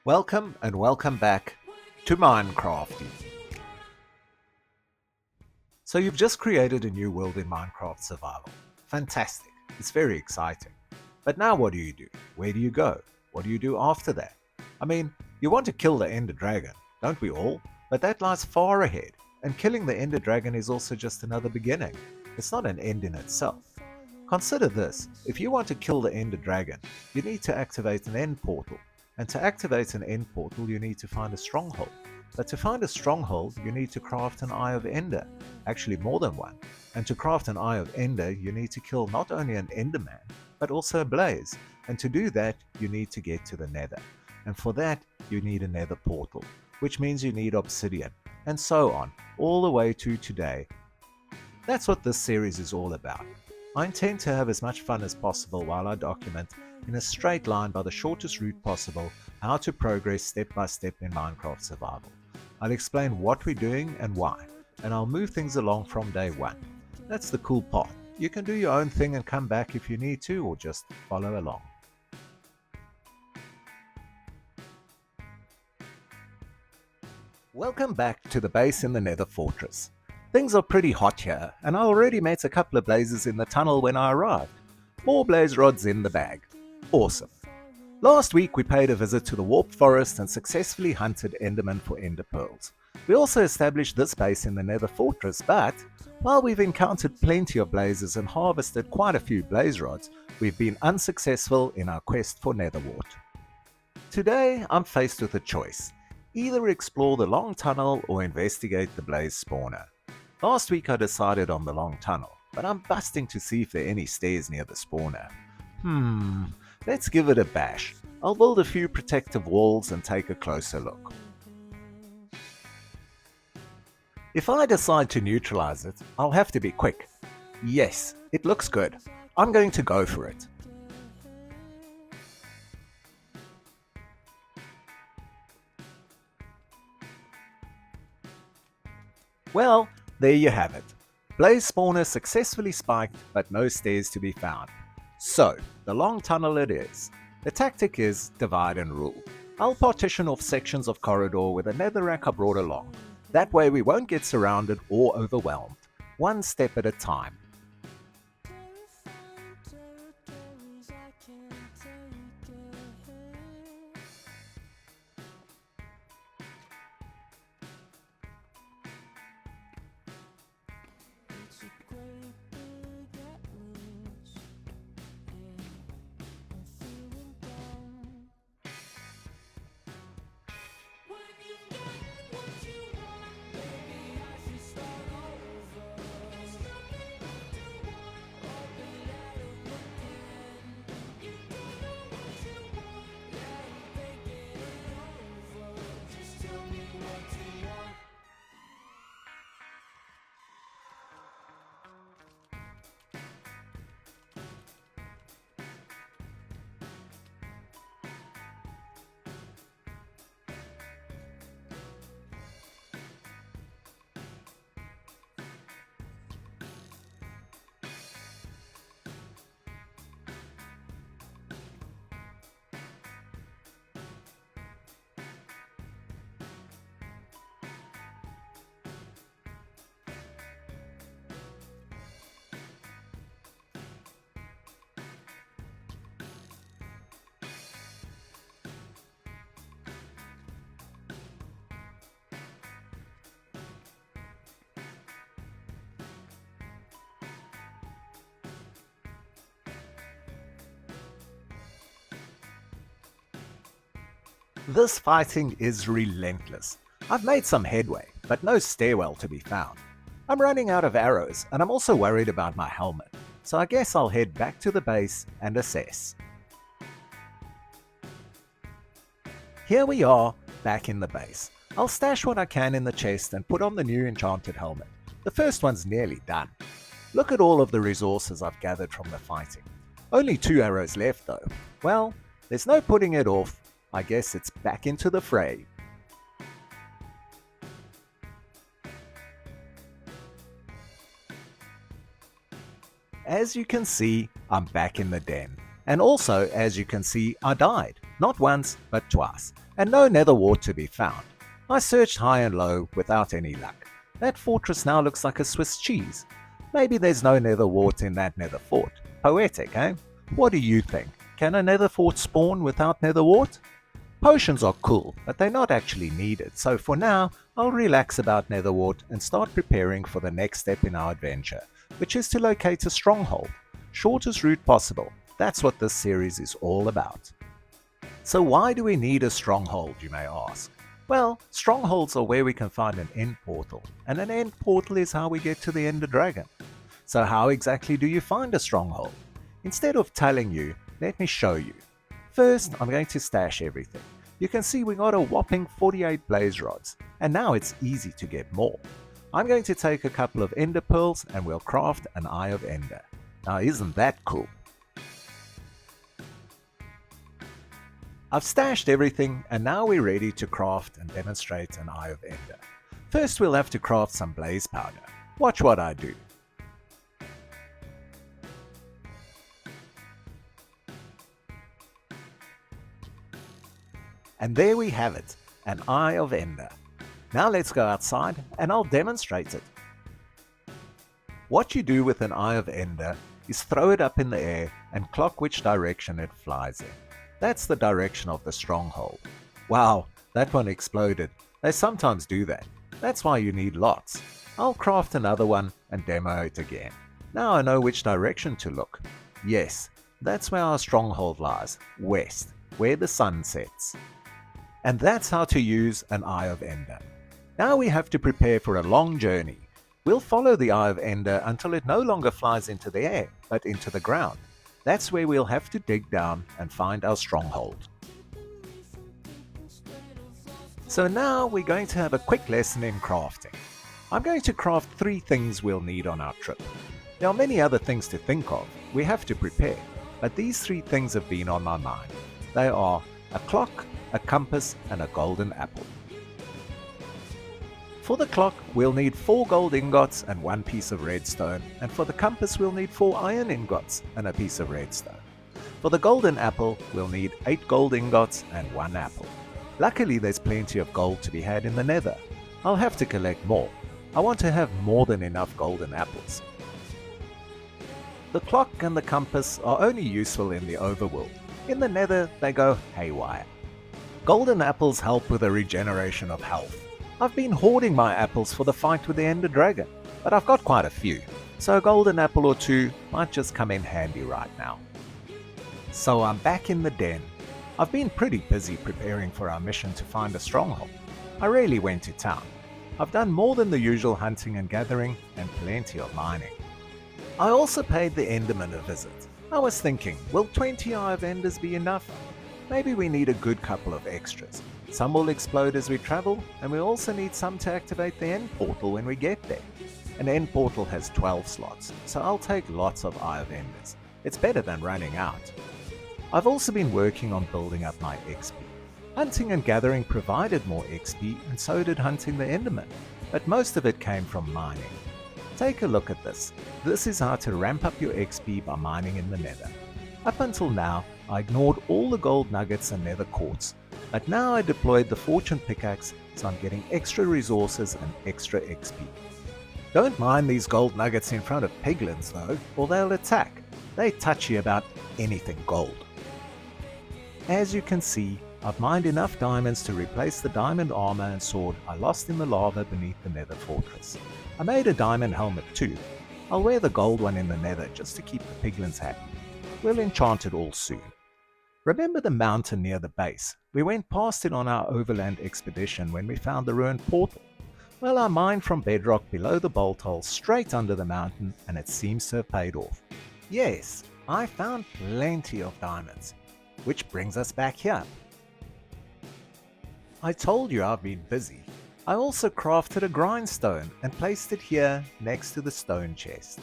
Welcome and welcome back to Minecraft. So you've just created a new world in Minecraft Survival. Fantastic. It's very exciting. But now what do you do? Where do you go? What do you do after that? I mean, you want to kill the Ender Dragon, don't we all? But that lies far ahead. And killing the Ender Dragon is also just another beginning. It's not an end in itself. Consider this. If you want to kill the Ender Dragon, you need to activate an end portal. And to activate an end portal, you need to find a stronghold. But to find a stronghold, you need to craft an Eye of Ender. Actually, more than one. And to craft an Eye of Ender, you need to kill not only an Enderman, but also a blaze. And to do that, you need to get to the Nether. And for that, you need a Nether portal, which means you need obsidian, and so on, all the way to today. That's what this series is all about. I intend to have as much fun as possible while I document, in a straight line by the shortest route possible, how to progress step by step in Minecraft Survival. I'll explain what we're doing and why, and I'll move things along from day one. That's the cool part. You can do your own thing and come back if you need to, or just follow along. Welcome back to the base in the Nether Fortress. Things are pretty hot here, and I already met a couple of blazes in the tunnel when I arrived. 4 blaze rods in the bag. Awesome. Last week we paid a visit to the Warp Forest and successfully hunted Enderman for Ender Pearls. We also established this base in the Nether Fortress, but while we've encountered plenty of blazes and harvested quite a few blaze rods, we've been unsuccessful in our quest for Netherwart. Today I'm faced with a choice. Either explore the long tunnel or investigate the blaze spawner. Last week I decided on the long tunnel, but I'm busting to see if there are any stairs near the spawner. Let's give it a bash. I'll build a few protective walls and take a closer look. If I decide to neutralize it, I'll have to be quick. Yes, it looks good. I'm going to go for it. Well, there you have it. Blaze spawner successfully spiked, but no stairs to be found. So, the long tunnel it is. The tactic is divide and rule. I'll partition off sections of corridor with a netherrack I brought along. That way we won't get surrounded or overwhelmed. One step at a time. This fighting is relentless. I've made some headway, but no stairwell to be found. I'm running out of arrows, and I'm also worried about my helmet, so I guess I'll head back to the base and assess. Here we are, back in the base. I'll stash what I can in the chest and put on the new enchanted helmet. The first one's nearly done. Look at all of the resources I've gathered from the fighting. Only 2 arrows left though. Well, there's no putting it off. I guess it's back into the fray. As you can see, I'm back in the den. And also, as you can see, I died. Not once, but twice, and no nether wart to be found. I searched high and low without any luck. That fortress now looks like a Swiss cheese. Maybe there's no nether wart in that nether fort. Poetic, eh? What do you think? Can a nether fort spawn without nether wart? Potions are cool, but they're not actually needed, so for now, I'll relax about nether wart and start preparing for the next step in our adventure, which is to locate a stronghold. Shortest route possible. That's what this series is all about. So why do we need a stronghold, you may ask? Well, strongholds are where we can find an end portal, and an end portal is how we get to the Ender Dragon. So how exactly do you find a stronghold? Instead of telling you, let me show you. First, I'm going to stash everything. You can see we got a whopping 48 blaze rods, and now it's easy to get more. I'm going to take a couple of ender pearls and we'll craft an Eye of Ender. Now isn't that cool? I've stashed everything and now we're ready to craft and demonstrate an Eye of Ender. First we'll have to craft some blaze powder. Watch what I do. And there we have it, an Eye of Ender. Now let's go outside and I'll demonstrate it. What you do with an Eye of Ender is throw it up in the air and clock which direction it flies in. That's the direction of the stronghold. Wow, that one exploded. They sometimes do that. That's why you need lots. I'll craft another one and demo it again. Now I know which direction to look. Yes, that's where our stronghold lies, west, where the sun sets. And that's how to use an Eye of Ender. Now we have to prepare for a long journey. We'll follow the Eye of Ender until it no longer flies into the air, but into the ground. That's where we'll have to dig down and find our stronghold. So now we're going to have a quick lesson in crafting. I'm going to craft 3 things we'll need on our trip. There are many other things to think of. We have to prepare, but these 3 things have been on my mind. They are a clock, a compass, and a golden apple. For the clock, we'll need 4 gold ingots and 1 piece of redstone, and for the compass, we'll need 4 iron ingots and a piece of redstone. For the golden apple, we'll need 8 gold ingots and 1 apple. Luckily, there's plenty of gold to be had in the nether. I'll have to collect more. I want to have more than enough golden apples. The clock and the compass are only useful in the overworld. In the nether, they go haywire. Golden apples help with the regeneration of health. I've been hoarding my apples for the fight with the Ender Dragon, but I've got quite a few, so a golden apple or 2 might just come in handy right now. So I'm back in the den. I've been pretty busy preparing for our mission to find a stronghold. I really went to town. I've done more than the usual hunting and gathering, and plenty of mining. I also paid the Enderman a visit. I was thinking, will 20 Eye of Enders be enough? Maybe we need a good couple of extras. Some will explode as we travel, and we also need some to activate the end portal when we get there. An end portal has 12 slots, so I'll take lots of Eye of Enders. It's better than running out. I've also been working on building up my XP. Hunting and gathering provided more XP, and so did hunting the Enderman, but most of it came from mining. Take a look at this. This is how to ramp up your XP by mining in the nether. Up until now, I ignored all the gold nuggets and nether quartz, but now I deployed the fortune pickaxe, so I'm getting extra resources and extra XP. Don't mine these gold nuggets in front of piglins though, or they'll attack. They touchy about anything gold. As you can see, I've mined enough diamonds to replace the diamond armor and sword I lost in the lava beneath the nether fortress. I made a diamond helmet too. I'll wear the gold one in the nether just to keep the piglins happy. We'll enchant it all soon. Remember the mountain near the base? We went past it on our overland expedition when we found the ruined portal. Well, I mined from bedrock below the bolt hole straight under the mountain, and it seems to have paid off. Yes, I found plenty of diamonds. Which brings us back here. I told you I've been busy. I also crafted a grindstone and placed it here next to the stone chest.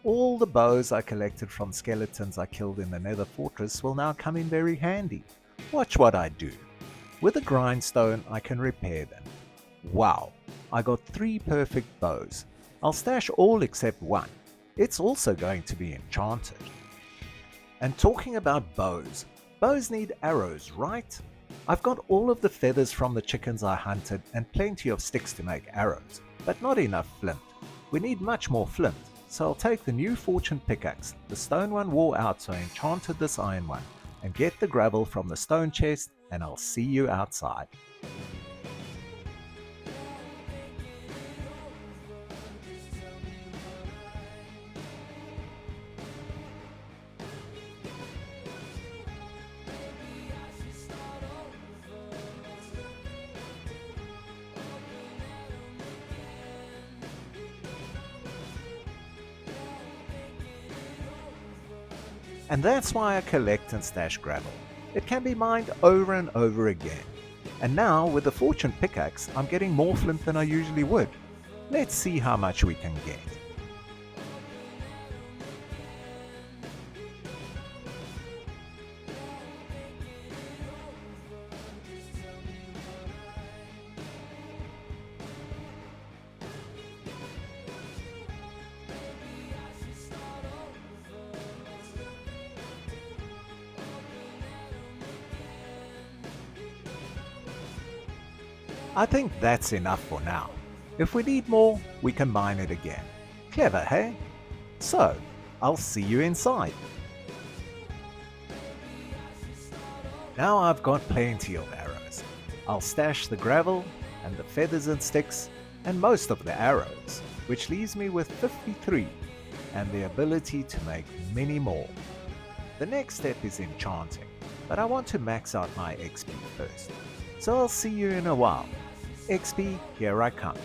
All the bows I collected from skeletons I killed in the nether fortress will now come in very handy. Watch what I do. With a grindstone I can repair them. Wow, I got 3 perfect bows. I'll stash all except one. It's also going to be enchanted. And talking about bows, Bows need arrows, right? I've got all of the feathers from the chickens I hunted and plenty of sticks to make arrows, but not enough flint. We need much more flint, so I'll take the new fortune pickaxe. The stone one wore out, so I enchanted this iron one, and get the gravel from the stone chest, and I'll see you outside. And that's why I collect and stash gravel. It can be mined over and over again. And now, with the fortune pickaxe, I'm getting more flint than I usually would. Let's see how much we can get. I think that's enough for now. If we need more, we can mine it again. Clever, hey? So, I'll see you inside. Now I've got plenty of arrows. I'll stash the gravel and the feathers and sticks and most of the arrows, which leaves me with 53 and the ability to make many more. The next step is enchanting, but I want to max out my XP first. So I'll see you in a while. XP, here I come.